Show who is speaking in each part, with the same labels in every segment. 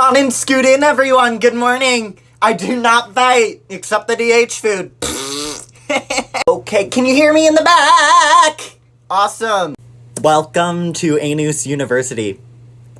Speaker 1: on and scoot in, everyone. Good morning. I do not bite, except the DH food. Okay, can you hear me in the back? Awesome. Welcome to Anus University,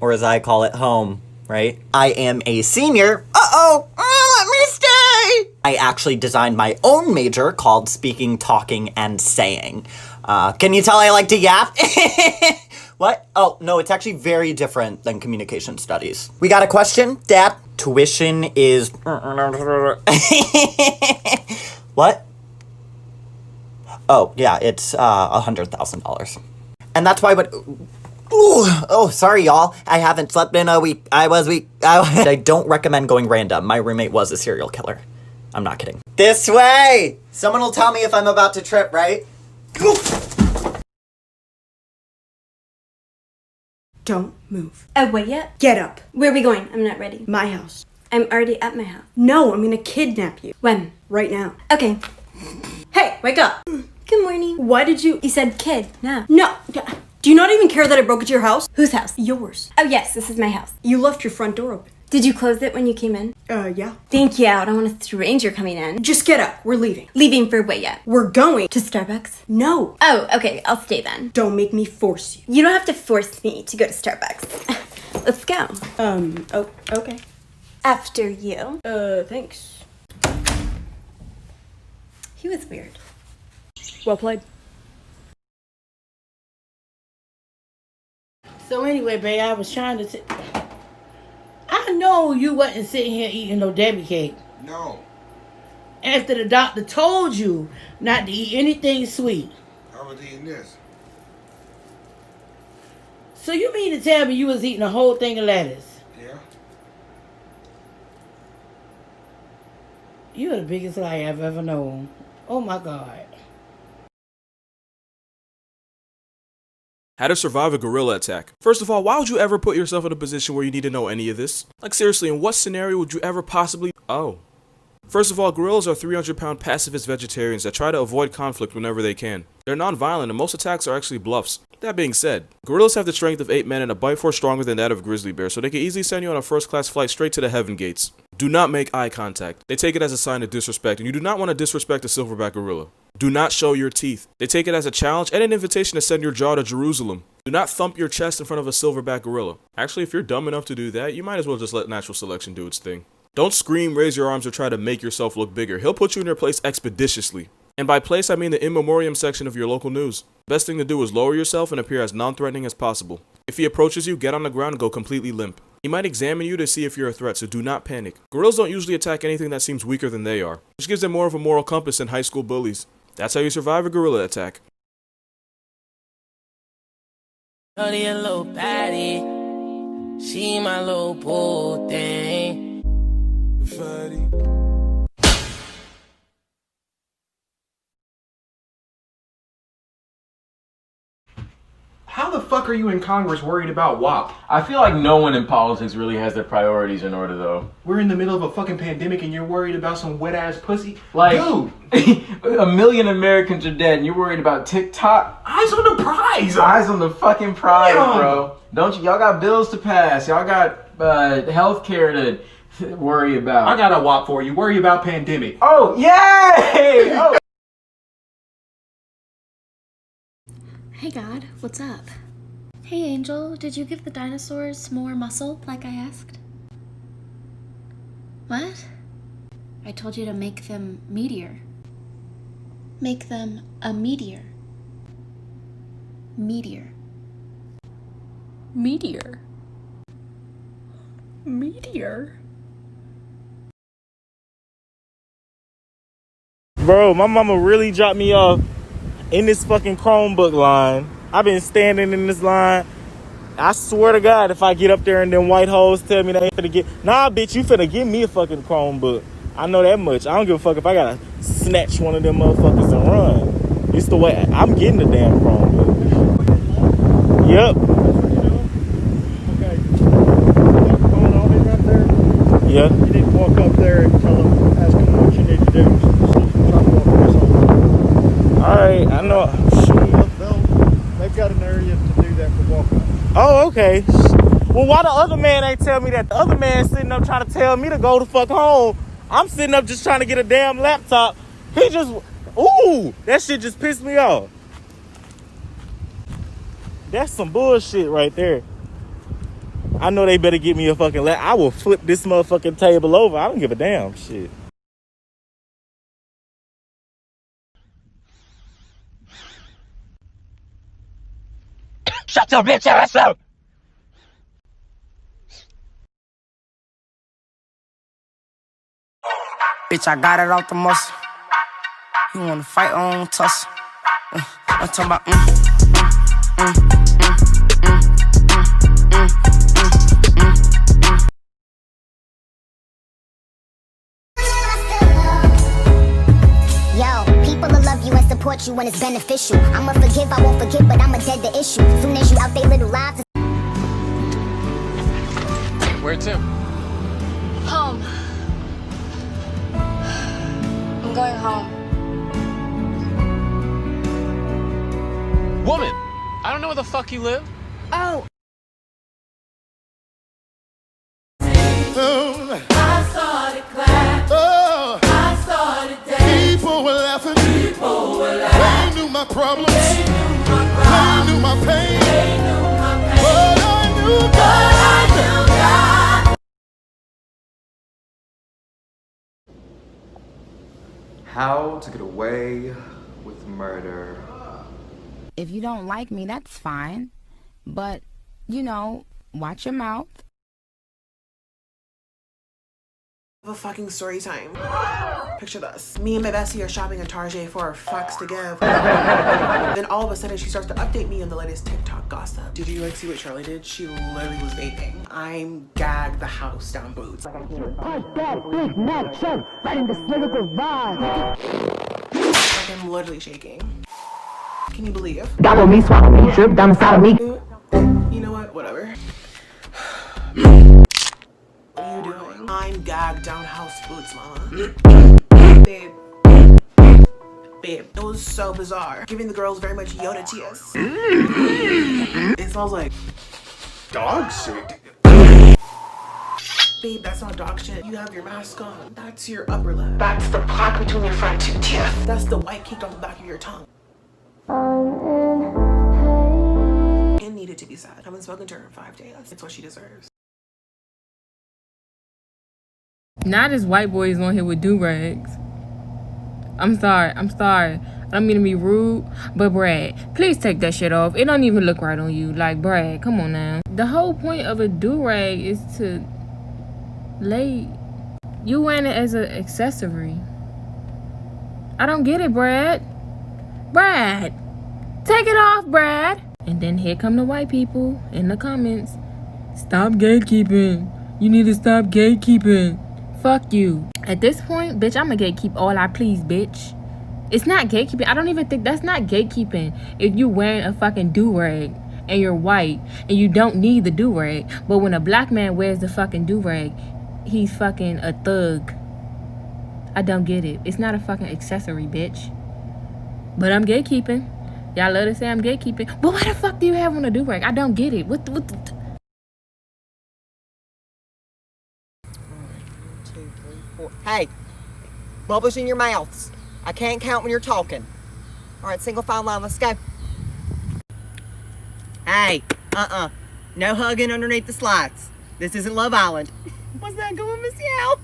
Speaker 1: or as I call it, home, right? I am a senior. Let me stay. I actually designed my own major called Speaking, Talking, and Saying. Can you tell I like to yap? What? Oh, no, it's actually very different than communication studies. We got a question, Dad? Tuition is... What? Oh, yeah, it's $100,000. And that's why oh, sorry, y'all. I haven't slept in a week. I don't recommend going random. My roommate was a serial killer. I'm not kidding. This way! Someone will tell me if I'm about to trip, right?
Speaker 2: Don't move.
Speaker 3: Oh, wait yet?
Speaker 2: Get up.
Speaker 3: Where are we going? I'm not ready.
Speaker 2: My house.
Speaker 3: I'm already at my house.
Speaker 2: No, I'm gonna kidnap you.
Speaker 3: When?
Speaker 2: Right now.
Speaker 3: Okay.
Speaker 2: Hey, wake up.
Speaker 3: Good morning.
Speaker 2: Why did you...
Speaker 3: You said kid. No.
Speaker 2: No. Do you not even care that I broke into your house?
Speaker 3: Whose house?
Speaker 2: Yours.
Speaker 3: Oh, yes, this is my house.
Speaker 2: You left your front door open.
Speaker 3: Did you close it when you came in?
Speaker 2: Yeah.
Speaker 3: Thank you. I don't want a stranger coming in.
Speaker 2: Just get up. We're leaving.
Speaker 3: Leaving for what yet?
Speaker 2: We're going
Speaker 3: To Starbucks?
Speaker 2: No.
Speaker 3: Oh, okay. I'll stay then.
Speaker 2: Don't make me force you.
Speaker 3: You don't have to force me to go to Starbucks. Let's go.
Speaker 2: Oh, okay.
Speaker 3: After you.
Speaker 2: Thanks.
Speaker 3: He was weird.
Speaker 2: Well played.
Speaker 4: So anyway, babe, I was trying to... I know you wasn't sitting here eating no Debbie cake.
Speaker 5: No.
Speaker 4: After the doctor told you not to eat anything sweet.
Speaker 5: I was eating this.
Speaker 4: So you mean to tell me you was eating a whole thing of lettuce?
Speaker 5: Yeah.
Speaker 4: You're the biggest liar I've ever known. Oh my God.
Speaker 6: How to survive a gorilla attack. First of all, why would you ever put yourself in a position where you need to know any of this? Like seriously, in what scenario would you ever possibly... Oh. First of all, gorillas are 300-pound pacifist vegetarians that try to avoid conflict whenever they can. They're non-violent and most attacks are actually bluffs. That being said, gorillas have the strength of 8 men and a bite force stronger than that of a grizzly bear, so they can easily send you on a first-class flight straight to the heaven gates. Do not make eye contact. They take it as a sign of disrespect, and you do not want to disrespect a silverback gorilla. Do not show your teeth. They take it as a challenge and an invitation to send your jaw to Jerusalem. Do not thump your chest in front of a silverback gorilla. Actually, if you're dumb enough to do that, you might as well just let natural selection do its thing. Don't scream, raise your arms, or try to make yourself look bigger. He'll put you in your place expeditiously. And by place, I mean the in memoriam section of your local news. Best thing to do is lower yourself and appear as non-threatening as possible. If he approaches you, get on the ground and go completely limp. He might examine you to see if you're a threat, so do not panic. Gorillas don't usually attack anything that seems weaker than they are, which gives them more of a moral compass than high school bullies. That's how you survive a gorilla attack.
Speaker 7: Honey, a little patty. She my little boo thing. Fatty.
Speaker 8: How the fuck are you in Congress worried about WAP?
Speaker 9: I feel like no one in politics really has their priorities in order, though.
Speaker 8: We're in the middle of a fucking pandemic and you're worried about some wet-ass pussy?
Speaker 9: Like,
Speaker 8: dude!
Speaker 9: 1 million Americans are dead and you're worried about TikTok?
Speaker 8: Eyes on the prize!
Speaker 9: Eyes on the fucking prize,
Speaker 8: Yeah.
Speaker 9: bro. Don't you? Y'all got bills to pass. Y'all got health care to worry about.
Speaker 8: I got a WAP for you. Worry about pandemic.
Speaker 9: Oh, yay! Oh.
Speaker 10: Hey God, what's up? Hey Angel, did you give the dinosaurs more muscle like I asked? What? I told you to make them meteor. Make them a meteor. Meteor. Meteor. Meteor.
Speaker 11: Bro, my mama really dropped me off in this fucking Chromebook line. I've been standing in this line. I swear to God, if I get up there and them white hoes tell me they ain't finna get... Nah, bitch, you finna give me a fucking Chromebook. I know that much. I don't give a fuck if I gotta snatch one of them motherfuckers and run. It's the way... I'm getting the damn Chromebook. Yep.
Speaker 12: Okay. Phone all the way right there.
Speaker 11: Yeah.
Speaker 12: You need to walk up there and tell them, ask them what you need to do. Try to walk this over.
Speaker 11: Alright, I know...
Speaker 12: They've got an area to do that for walk-up.
Speaker 11: Oh, okay. Well, why the other man ain't tell me that? The other man sitting up trying to tell me to go the fuck home. I'm sitting up just trying to get a damn laptop. He just, ooh, that shit just pissed me off. That's some bullshit right there. I know they better get me a fucking laptop. I will flip this motherfucking table over. I don't give a damn shit.
Speaker 7: Shut your bitch ass up! Bitch, I got it out the muscle. You wanna fight on tussle? I'm talking about
Speaker 5: Yo, people will love you and support you when it's beneficial. I'ma forgive, I won't forget, but I'ma dead the issue. Soon as you out they little lives.
Speaker 13: Where to?
Speaker 10: Home. I'm going home.
Speaker 13: Woman! I don't know where the fuck you live.
Speaker 10: Oh.
Speaker 14: I started clapping. Oh, I started dancing. People were laughing. People were laughing. They knew my problems. They knew my pain. They knew my pain. But I knew God.
Speaker 15: How to get away with murder.
Speaker 16: If you don't like me, that's fine. But, you know, watch your mouth.
Speaker 17: A fucking story time. Picture this. Me and my bestie are shopping at Target for our fucks to give. Then all of a sudden she starts to update me on the latest TikTok gossip. Did you like see what Charlie did? She literally was vaping. I'm gagged the house down boots. Like I'm literally shaking. Can you believe?
Speaker 7: Gobble me, swallow me, drip down the side of me.
Speaker 17: You know what? Whatever. What are you doing? I'm gagged down house boots, mama. Babe. Babe, it was so bizarre. Giving the girls very much Yoda tears. It smells like dog shit. Babe, that's not dog shit. You have your mask on. That's your upper lip. That's the plaque between your front two teeth. That's the white cake on the back of your tongue. It needed to be said. I haven't spoken to her in 5 days. It's what she deserves.
Speaker 18: Not as white boys on here with do-rags. I'm sorry. I don't mean to be rude, but Brad, please take that shit off. It don't even look right on you. Like, Brad, come on now. The whole point of a do-rag is to lay. You wearing it as an accessory. I don't get it, Brad. Brad, take it off, Brad. And then here come the white people in the comments. Stop gatekeeping. You need to stop gatekeeping. Fuck you. At this point, bitch, I'ma gatekeep all I please, bitch. It's not gatekeeping. I don't even think that's not gatekeeping. If you wearing a fucking do-rag and you're white and you don't need the do-rag, but when a black man wears the fucking do-rag, he's fucking a thug. I don't get it. It's not a fucking accessory, bitch. But I'm gatekeeping. Y'all love to say I'm gatekeeping. But why the fuck do you have on a do-rag? I don't get it. What the
Speaker 17: 1, 2, 3, 4. Hey, bubbles in your mouths. I can't count when you're talking. All right, single file line, let's go. Hey, no hugging underneath the slides. This isn't Love Island. What's that going, Miss Yow?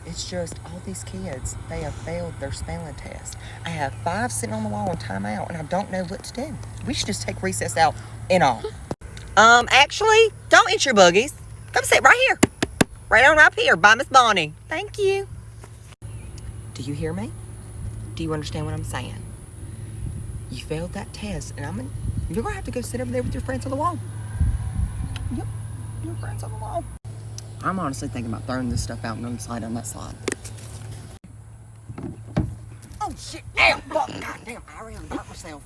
Speaker 17: It's just all these kids, they have failed their spelling test. I have 5 sitting on the wall in timeout, and I don't know what to do. We should just take recess out and all. Actually, don't eat your boogies. Come sit right here. Right on up here by Miss Bonnie. Thank you. Do you hear me? Do you understand what I'm saying? You failed that test, and you're gonna have to go sit over there with your friends on the wall. Yep, your friends on the wall. I'm honestly thinking about throwing this stuff out and going to slide on that slide. Oh shit! Damn! Fuck! God damn! I really hurt myself.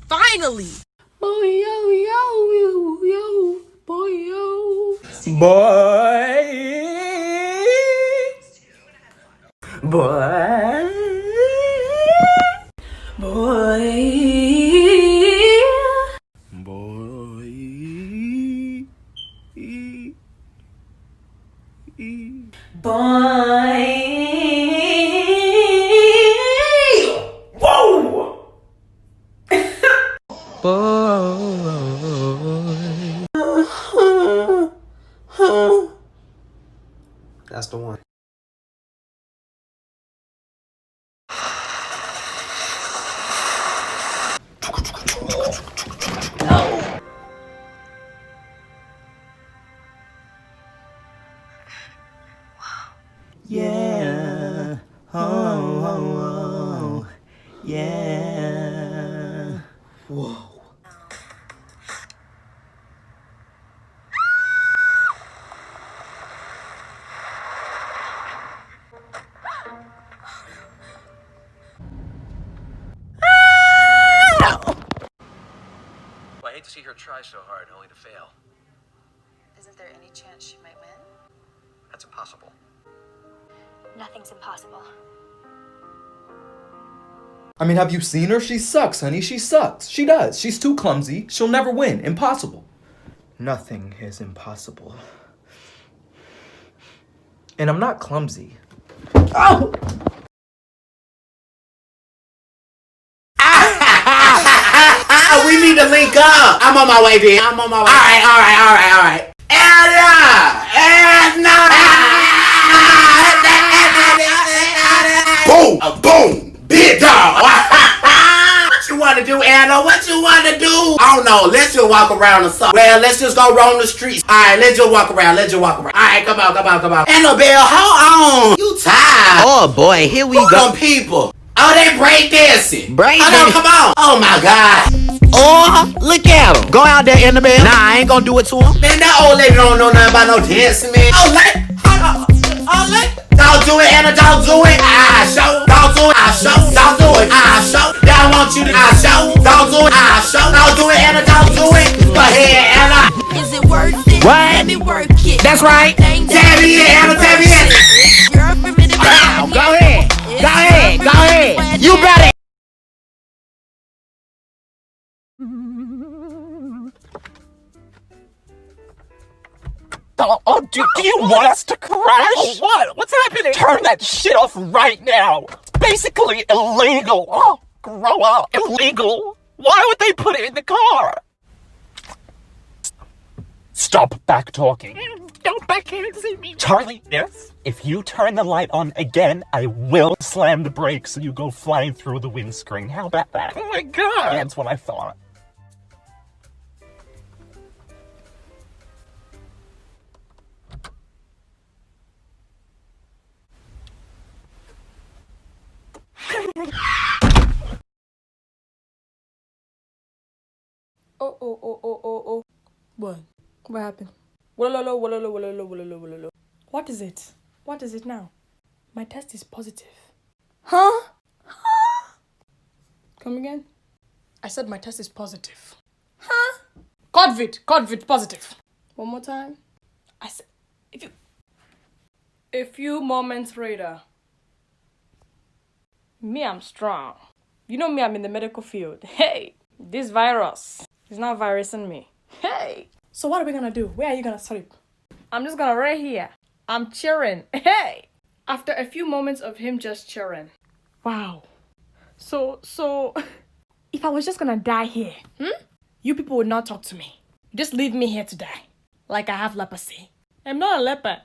Speaker 18: Finally!
Speaker 4: Boy, yo, yo, yo, yo.
Speaker 18: boy, yo.
Speaker 15: That's the one.
Speaker 1: Yeah. Oh, oh, oh. Yeah. Whoa.
Speaker 19: Well, I hate to see her try so hard only to fail.
Speaker 20: Isn't there any chance she might win?
Speaker 19: That's impossible.
Speaker 20: Nothing's impossible.
Speaker 15: I mean, have you seen her? She sucks, honey. She sucks. She does. She's too clumsy. She'll never win. Impossible. Nothing is impossible. And I'm not clumsy. Oh!
Speaker 21: We need to link up. I'm on my way, dude. I'm on my way. All right. Boom! Boom! Big dog! What you want to do, Anna? What you want to do? I don't know. Let's just walk around or something. Well, let's just go roam the streets. All right, let's just walk around. All right, come on. Annabelle, hold on. You tired.
Speaker 17: Oh boy, here we
Speaker 21: Who
Speaker 17: go.
Speaker 21: them people? Oh, they break dancing.
Speaker 17: Break
Speaker 21: Hold on,
Speaker 17: dancing.
Speaker 21: come on. Oh my God.
Speaker 17: Oh, look at him. Go out there, Annabelle. Nah, I ain't gonna do it to him.
Speaker 21: Man, that old lady don't know nothing about no dancing, man. Hold on. Don't do it, Anna. Don't do it. I show. Don't do it. I show. Don't do it. I show. I want you to. I show. Don't do it. I show. Don't do it, Anna. Don't do it. Go ahead, Anna.
Speaker 22: Is it worth it?
Speaker 17: What?
Speaker 22: Let me work it.
Speaker 17: That's right.
Speaker 21: Tell me it, Anna. Tell me it.
Speaker 22: You're a primitive.
Speaker 17: Go ahead. You better.
Speaker 23: Oh, do you want us to crash? Oh, what? What's happening? Turn that shit off right now. Basically illegal. Oh, grow up. Illegal? Why would they put it in the car? Stop back talking. Don't back here and see me. Charlie, yes? If you turn the light on again, I will slam the brakes so you go flying through the windscreen. How about that? Oh my God. That's what I thought.
Speaker 2: Oh. What? What happened? What is it? What is it now? My test is positive. Huh? Come again? I said my test is positive. Huh? COVID positive. One more time. I said, a few moments later. Me, I'm strong. You know me, I'm in the medical field. Hey, this virus is not virusing me. Hey. So what are we gonna do? Where are you gonna sleep? I'm just gonna right here. I'm cheering. Hey. After a few moments of him just cheering. Wow. So, if I was just gonna die here, you people would not talk to me. Just leave me here to die. Like I have leprosy. I'm not a leper.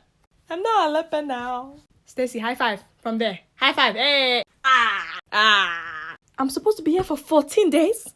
Speaker 2: I'm not a leper now. Stacy, high five from there. High five. Hey. I'm supposed to be here for 14 days?